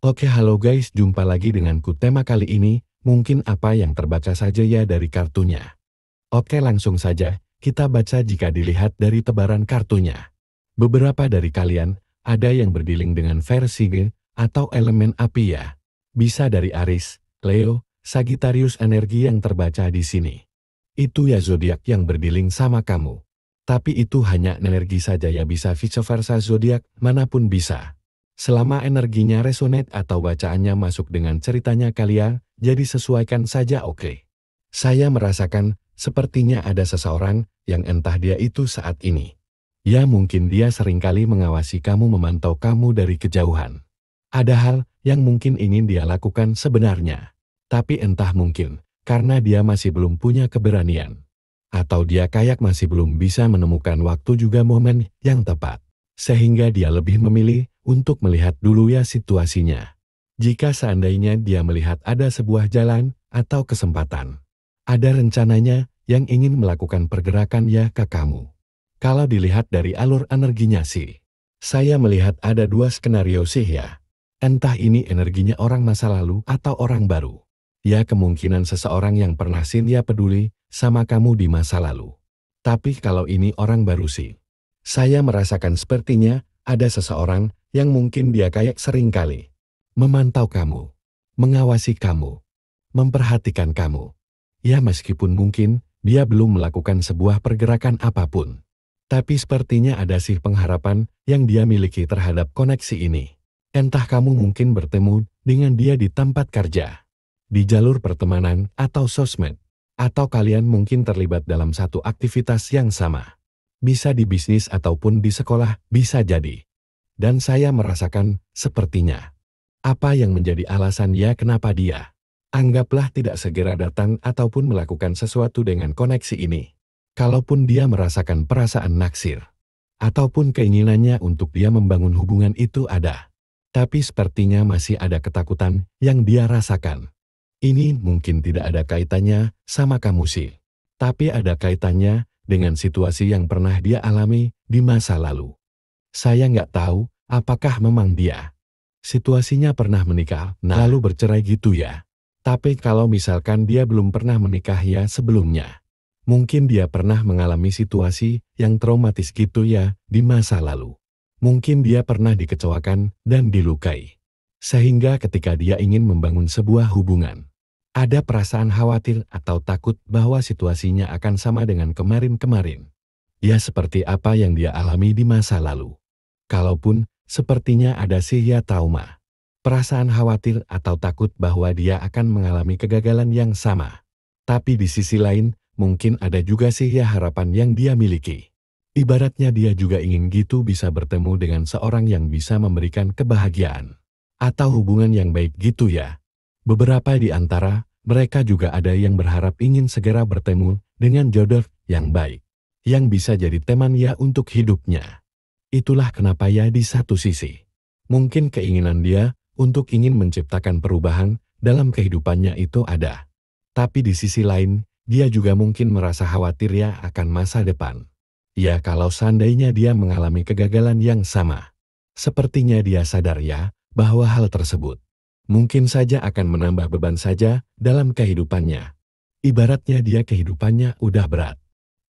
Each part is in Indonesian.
Oke, halo guys, jumpa lagi denganku. Tema kali ini, mungkin apa yang terbaca saja ya dari kartunya. Oke, langsung saja, kita baca jika dilihat dari tebaran kartunya. Beberapa dari kalian, ada yang berdealing dengan versi G, atau elemen api ya. Bisa dari Aries, Leo, Sagittarius energi yang terbaca di sini. Itu ya zodiak yang berdealing sama kamu. Tapi itu hanya energi saja ya, bisa vice versa zodiak manapun bisa. Selama energinya resonate atau bacaannya masuk dengan ceritanya kalian, jadi sesuaikan saja oke. Saya merasakan sepertinya ada seseorang yang entah dia itu saat ini. Ya mungkin dia seringkali mengawasi kamu, memantau kamu dari kejauhan. Ada hal yang mungkin ingin dia lakukan sebenarnya. Tapi entah mungkin karena dia masih belum punya keberanian. Atau dia kayak masih belum bisa menemukan waktu juga momen yang tepat. Sehingga dia lebih memilih untuk melihat dulu ya situasinya. Jika seandainya dia melihat ada sebuah jalan atau kesempatan, ada rencananya yang ingin melakukan pergerakan ya ke kamu. Kalau dilihat dari alur energinya sih, saya melihat ada dua skenario sih ya. Entah ini energinya orang masa lalu atau orang baru. Ya kemungkinan seseorang yang pernah dia peduli sama kamu di masa lalu. Tapi kalau ini orang baru sih, saya merasakan sepertinya ada seseorang yang mungkin dia kayak sering kali memantau kamu, mengawasi kamu, memperhatikan kamu. Ya meskipun mungkin dia belum melakukan sebuah pergerakan apapun. Tapi sepertinya ada sih pengharapan yang dia miliki terhadap koneksi ini. Entah kamu mungkin bertemu dengan dia di tempat kerja, di jalur pertemanan atau sosmed. Atau kalian mungkin terlibat dalam satu aktivitas yang sama. Bisa di bisnis ataupun di sekolah, bisa jadi. Dan saya merasakan sepertinya. Apa yang menjadi alasan ya kenapa dia? Anggaplah tidak segera datang ataupun melakukan sesuatu dengan koneksi ini. Kalaupun dia merasakan perasaan naksir. Ataupun keinginannya untuk dia membangun hubungan itu ada. Tapi sepertinya masih ada ketakutan yang dia rasakan. Ini mungkin tidak ada kaitannya sama kamu sih. Tapi ada kaitannya dengan situasi yang pernah dia alami di masa lalu. Saya nggak tahu apakah memang dia situasinya pernah menikah, lalu bercerai gitu ya. Tapi kalau misalkan dia belum pernah menikah ya sebelumnya. Mungkin dia pernah mengalami situasi yang traumatis gitu ya di masa lalu. Mungkin dia pernah dikecewakan dan dilukai. Sehingga ketika dia ingin membangun sebuah hubungan, ada perasaan khawatir atau takut bahwa situasinya akan sama dengan kemarin-kemarin. Ya seperti apa yang dia alami di masa lalu. Kalaupun sepertinya ada sih ya trauma. Perasaan khawatir atau takut bahwa dia akan mengalami kegagalan yang sama. Tapi di sisi lain, mungkin ada juga sih ya harapan yang dia miliki. Ibaratnya dia juga ingin gitu bisa bertemu dengan seorang yang bisa memberikan kebahagiaan. Atau hubungan yang baik gitu ya. Beberapa di antara mereka juga ada yang berharap ingin segera bertemu dengan jodoh yang baik. Yang bisa jadi teman ya untuk hidupnya. Itulah kenapa ya di satu sisi. Mungkin keinginan dia untuk ingin menciptakan perubahan dalam kehidupannya itu ada. Tapi di sisi lain, dia juga mungkin merasa khawatir ya akan masa depan. Ya kalau seandainya dia mengalami kegagalan yang sama. Sepertinya dia sadar ya bahwa hal tersebut mungkin saja akan menambah beban saja dalam kehidupannya. Ibaratnya dia kehidupannya udah berat.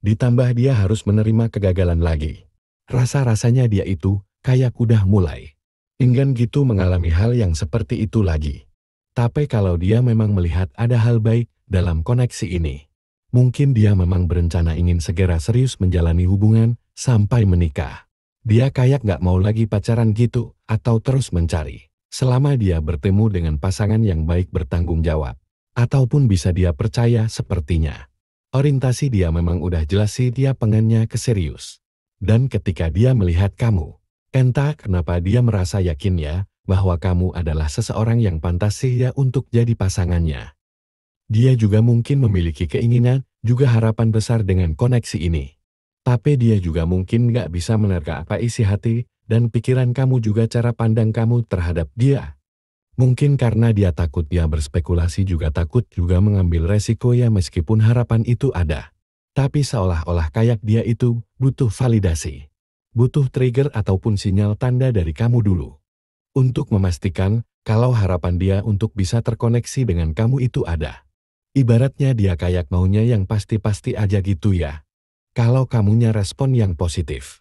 Ditambah dia harus menerima kegagalan lagi. Rasa-rasanya dia itu kayak udah mulai enggan gitu mengalami hal yang seperti itu lagi. Tapi kalau dia memang melihat ada hal baik dalam koneksi ini, mungkin dia memang berencana ingin segera serius menjalani hubungan sampai menikah. Dia kayak gak mau lagi pacaran gitu atau terus mencari. Selama dia bertemu dengan pasangan yang baik bertanggung jawab. Ataupun bisa dia percaya sepertinya. Orientasi dia memang udah jelas sih dia pengennya ke serius. Dan ketika dia melihat kamu, entah kenapa dia merasa yakin ya bahwa kamu adalah seseorang yang pantas sih ya untuk jadi pasangannya. Dia juga mungkin memiliki keinginan, juga harapan besar dengan koneksi ini. Tapi dia juga mungkin gak bisa menerka apa isi hati dan pikiran kamu juga cara pandang kamu terhadap dia. Mungkin karena dia takut dia berspekulasi juga takut juga mengambil resiko ya meskipun harapan itu ada. Tapi seolah-olah kayak dia itu butuh validasi. Butuh trigger ataupun sinyal tanda dari kamu dulu. untuk memastikan kalau harapan dia untuk bisa terkoneksi dengan kamu itu ada. Ibaratnya dia kayak maunya yang pasti-pasti aja gitu ya. Kalau kamunya respon yang positif,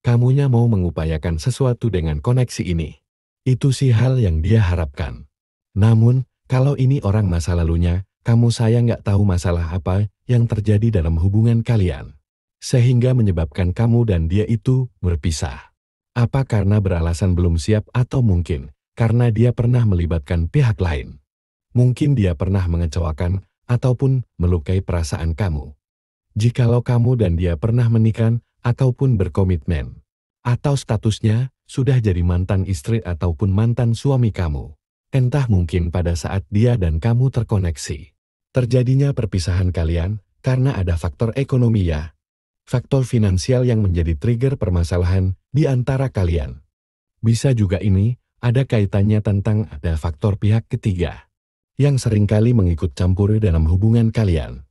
kamunya mau mengupayakan sesuatu dengan koneksi ini. Itu sih hal yang dia harapkan. Namun, kalau ini orang masa lalunya, kamu saya nggak tahu masalah apa yang terjadi dalam hubungan kalian. Sehingga menyebabkan kamu dan dia itu berpisah. Apa karena beralasan belum siap atau mungkin karena dia pernah melibatkan pihak lain. Mungkin dia pernah mengecewakan ataupun melukai perasaan kamu. Jikalau kamu dan dia pernah menikah ataupun berkomitmen, atau statusnya sudah jadi mantan istri ataupun mantan suami kamu, entah mungkin pada saat dia dan kamu terkoneksi. Terjadinya perpisahan kalian karena ada faktor ekonomi ya. Faktor finansial yang menjadi trigger permasalahan di antara kalian. Bisa juga ini ada kaitannya tentang ada faktor pihak ketiga yang seringkali mengikut campur dalam hubungan kalian.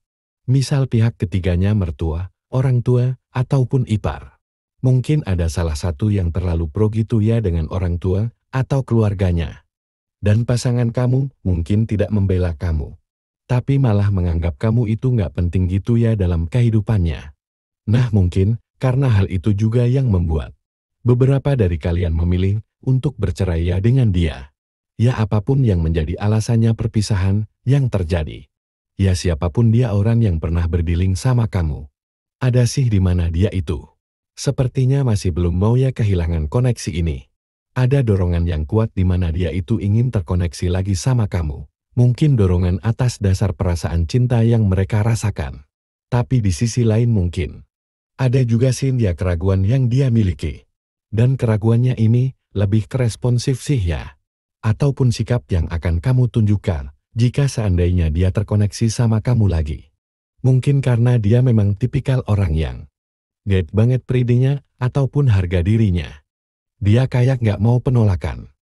Misal pihak ketiganya mertua, orang tua, ataupun ipar. Mungkin ada salah satu yang terlalu pro gitu ya dengan orang tua atau keluarganya. Dan pasangan kamu mungkin tidak membela kamu, tapi malah menganggap kamu itu nggak penting gitu ya dalam kehidupannya. Nah mungkin karena hal itu juga yang membuat beberapa dari kalian memilih untuk bercerai ya dengan dia. Ya apapun yang menjadi alasannya perpisahan yang terjadi. Ya siapapun dia orang yang pernah berdealing sama kamu. Ada sih di mana dia itu. Sepertinya masih belum mau ya kehilangan koneksi ini. Ada dorongan yang kuat di mana dia itu ingin terkoneksi lagi sama kamu. Mungkin dorongan atas dasar perasaan cinta yang mereka rasakan. Tapi di sisi lain mungkin ada juga sih dia keraguan yang dia miliki. Dan keraguannya ini lebih ke responsif sih ya. Ataupun sikap yang akan kamu tunjukkan jika seandainya dia terkoneksi sama kamu lagi. Mungkin karena dia memang tipikal orang yang gede banget pridinya ataupun harga dirinya. Dia kayak nggak mau penolakan.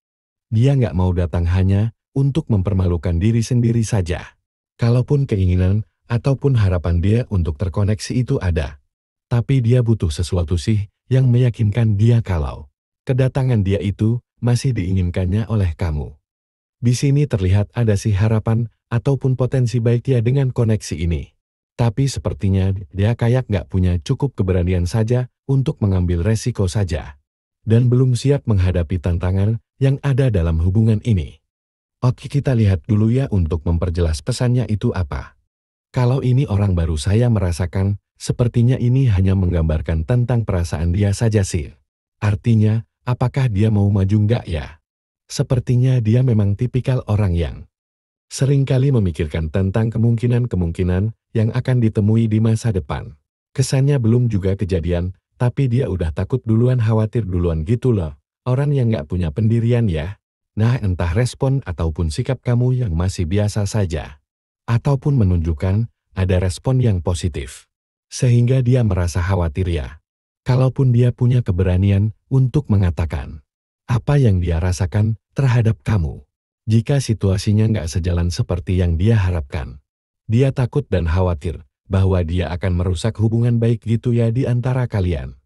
Dia nggak mau datang hanya untuk mempermalukan diri sendiri saja. Kalaupun keinginan ataupun harapan dia untuk terkoneksi itu ada. Tapi dia butuh sesuatu sih yang meyakinkan dia kalau kedatangan dia itu masih diinginkannya oleh kamu. Di sini terlihat ada sih harapan ataupun potensi baik dia dengan koneksi ini. Tapi sepertinya dia kayak nggak punya cukup keberanian saja untuk mengambil resiko saja. Dan belum siap menghadapi tantangan yang ada dalam hubungan ini. Oke kita lihat dulu ya untuk memperjelas pesannya itu apa. Kalau ini orang baru saya merasakan, sepertinya ini hanya menggambarkan tentang perasaan dia saja sih. Artinya, apakah dia mau maju nggak ya? Sepertinya dia memang tipikal orang yang seringkali memikirkan tentang kemungkinan-kemungkinan yang akan ditemui di masa depan. Kesannya belum juga kejadian, tapi dia udah takut duluan khawatir duluan gitu loh. Orang yang nggak punya pendirian ya. Nah entah respon ataupun sikap kamu yang masih biasa saja. Ataupun menunjukkan ada respon yang positif. Sehingga dia merasa khawatir ya. Kalaupun dia punya keberanian untuk mengatakan apa yang dia rasakan terhadap kamu. Jika situasinya nggak sejalan seperti yang dia harapkan. Dia takut dan khawatir bahwa dia akan merusak hubungan baik gitu ya di antara kalian.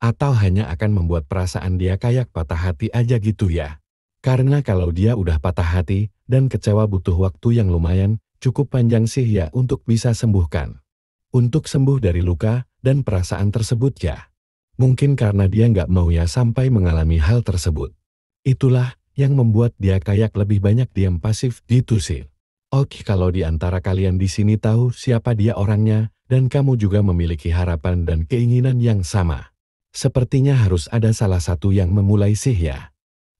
Atau hanya akan membuat perasaan dia kayak patah hati aja gitu ya. Karena kalau dia udah patah hati dan kecewa butuh waktu yang lumayan cukup panjang sih ya untuk bisa sembuhkan. Untuk sembuh dari luka dan perasaan tersebut ya. Mungkin karena dia nggak mau ya sampai mengalami hal tersebut. Itulah yang membuat dia kayak lebih banyak diam pasif gitu sih. Oke kalau di antara kalian di sini tahu siapa dia orangnya dan kamu juga memiliki harapan dan keinginan yang sama. Sepertinya harus ada salah satu yang memulai sih ya.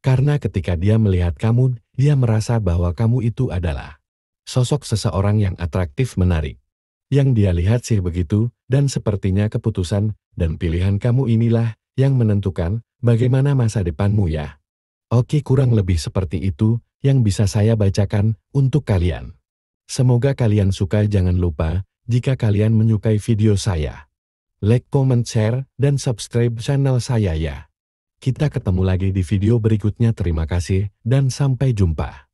Karena ketika dia melihat kamu, dia merasa bahwa kamu itu adalah sosok seseorang yang atraktif menarik. Yang dia lihat sih begitu dan sepertinya keputusan dan pilihan kamu inilah yang menentukan bagaimana masa depanmu ya. Oke kurang lebih seperti itu yang bisa saya bacakan untuk kalian. Semoga kalian suka jangan lupa jika kalian menyukai video saya. Like, comment, share, dan subscribe channel saya ya. Kita ketemu lagi di video berikutnya terima kasih dan sampai jumpa.